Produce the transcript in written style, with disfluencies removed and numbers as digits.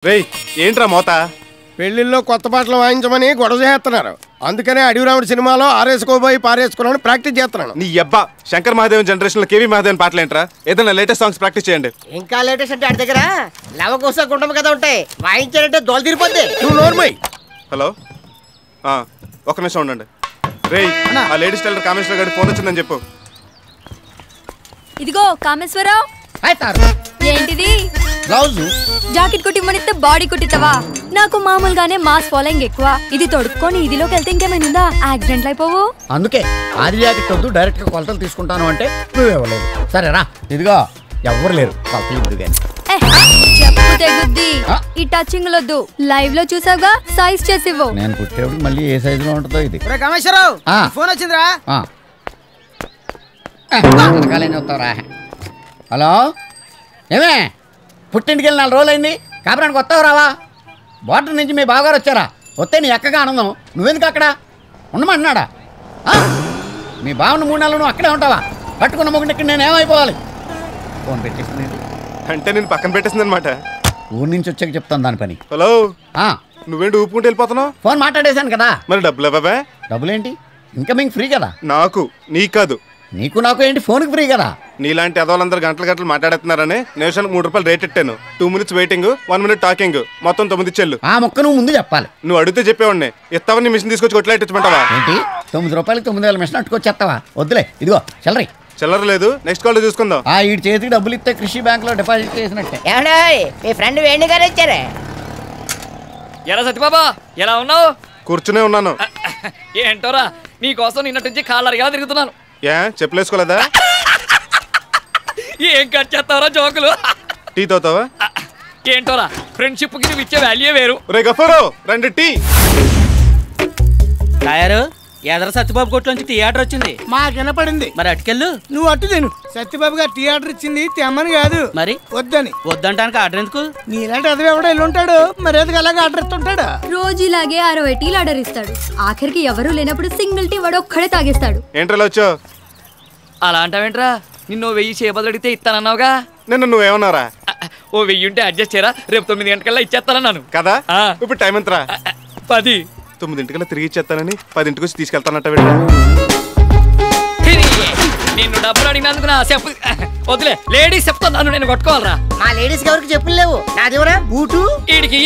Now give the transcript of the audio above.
రేయ్ ఏంట్రా మోత పెళ్లిల్లో కొత్త పాటలు వాయించమని గొడవ చేస్తున్నారు. అందుకనే అడవిరాముడు సినిమాలో ఆరేసుకోబోయి పారేసుకున్నాను ప్రాక్టీస్ చేస్తున్నాను. నీ అబ్బా శంకర్ మహాదేవన్ జనరేషన్ లో కేవీ మహాదేవన్ పాటలు ఏంట్రా? ఏదైనా లేటెస్ట్ సాంగ్స్ ప్రాక్టీస్ చేయండి. ఇంకా లేటెస్ట్ అంటే ఆడి దగ్గర లవకోస గుండం కదా ఉంటాయి, వాయించారంటే దోలు తీరిపోద్ది. నువ్వు నోర్మై. హలో ఒక నిమిషం ఉండండి. రేయ్ ఆ లేడీస్ టైలర్ కామేశ్వర గారి ఫోన్ వచ్చిందని చెప్పు. ఇదిగో కామేశ్వరరావు. ఏంటిది? బ్లౌజ్ జాకెట్ కుట్టిమనిస్తే బాడీ కుట్టిస్తావా? నాకు మామూలుగానే మాస్ ఫాలోయింగ్ ఎక్కువ. ఇది తొడుక్కొని ఇదిలోకి వెళ్తే ఇంకేమైనా యాక్సిడెంట్ అయిపోవు. అందుకే ఆది జాకెట్ వద్దు, డైరెక్ట్ గా కొలతలు తీసుకుంటాను అంటే నువ్వు ఇవ్వలేదు. సరేరా ఇదిగో ఎవ్వరు లేరు కొలతలు ఇద్దు గాని. చెప్పు తెగుద్ది. ఈ టచింగ్ లొద్దు, లైవ్ లో చూసావుగా సైజ్ చేసివ్వు. నేను పుట్టేప్పుడు మళ్ళీ ఏ సైజు లో ఉంటుందో ఇది. కామేశ్వరరావు ఫోన్ వచ్చిందిరా. వస్తావురా. హలో ఏమే పుట్టింటికి వెళ్ళి 4 రోజులు అయింది, కాపురానికి వస్తావు రావా? బోర్డర్ నుంచి మీ బావగారు వచ్చారా? వస్తే నీ ఎక్కగా ఆనందం, నువ్వెందుకు అక్కడ ఉండమంటున్నాడా? మీ బావను 3 నెలలు నువ్వు అక్కడే ఉంటావా? పట్టుకున్న మొగుండి ఇక్కడ నేను ఏమైపోవాలి? ఫోన్ పెట్టేసింది అంటే నేను పక్కన పెట్టేసింది అనమాట. ఊరి నుంచి వచ్చాక చెప్తాను దాని పని. హలో నువ్వేంటి ఊపుకుంటూ వెళ్ళిపోతున్నావు? ఫోన్ మాట్లాడేశాను కదా. మరి డబ్బులు ఇవ్వవే? డబ్బులేంటి? ఇన్కమింగ్ ఫ్రీ కదా. నాకు నీకు కాదు. నీకు నాకు ఏంటి? ఫోన్కి ఫ్రీ కదా. నీలాంటి అదోళ్ళందరూ గంటలు మాట్లాడుతున్నారని నిమిషానికి 3 రూపాయలు రేట్ ఇట్టాను. 2 minutes వెయిటింగ్, 1 minute టాకింగ్, మొత్తం 9 చెల్లు. ఆ మొక్క నువ్వు ముందు చెప్పాలి. నువ్వు అడిగితే చెప్పేవాడిని. ఇస్తావని మిషన్ తీసుకొచ్చి కొట్లాడించమంటావా? ఏంటి 9 రూపాయలకి 9,000 మిషన్ అట్టుకొచ్చేస్తావా? వద్దులే, ఇదిగో చిల్లరి. చిల్లర లేదు, నెక్స్ట్ కాల్ చూసుకుందాం. ఈ చేతికి డబ్బులు ఇస్తే కృషి బ్యాంక్ లో డిపాజిట్ చేసినట్టే. మీ ఫ్రెండ్ వేణు గారు వచ్చారే. ఎలా సత్యబాబా ఎలా ఉన్నావు? కూర్చునే ఉన్నాను. ఏంటోరా నీకోసం నిన్నటి నుంచి కాలరిగా తిరుగుతున్నాను. ఏ చెప్పులేసుకోలేదా? ఏం కట్ చేస్తావరా జోకులు? టీ తోతావా? ఏంటోరా ఫ్రెండ్షిప్ కి నువ్వు ఇచ్చే వాల్యూ వేరు. రే గఫూరు 2 టీ. తయారు ఎదర సత్యబాబు కొట్లోంచి టీ ఆర్డర్ వచ్చింది. మాకు వినపడింది. మరి అటుకెళ్ళు. నువ్వు అట్టు తిను. సత్యబాబు గారు టీ ఆర్డర్ ఇచ్చింది తెమ్మని కాదు, మరి వద్దని. వద్దంటానికి ఆర్డర్ ఎందుకు? నీలాంటి అదవి ఎవడో వెళ్ళి ఉంటాడు, మరి ఎందుకు అలాగే ఆర్డర్ ఇస్తుంటాడు? రోజు ఇలాగే 60 టీలు ఆర్డర్ ఇస్తాడు. ఆఖరికి ఎవరు లేనప్పుడు సింగిల్ టీ వాడు ఒక్కడే తాగేస్తాడు. ఏంట్రా వచ్చావు? అలా అంటావేంట్రా? నిన్ను 1000 చేపలు అడిగితే ఇస్తానన్నావుగా. నిన్న నువ్వేమన్నారా? ఓ 1000 ఉంటే అడ్జస్ట్ చేయరా, రేపు 9 గంటకల్లా ఇచ్చేస్తానన్నాను కదా. ఇప్పుడు టైం ఎంతరా? 10. 9 తిరిగి ఇచ్చేస్తానని 10 వచ్చి తీసుకెళ్తానట్ట. వెళ్ళా నిన్ను డబ్బులు అడిగినందుకు నా చెప్పు వదిలే. లేడీస్ చెప్తాను, నేను కొట్టుకోవాలరా. మా లేడీస్ ఎవరికి చెప్పులు లేవు, నాదేవరా బూటు. వీడికి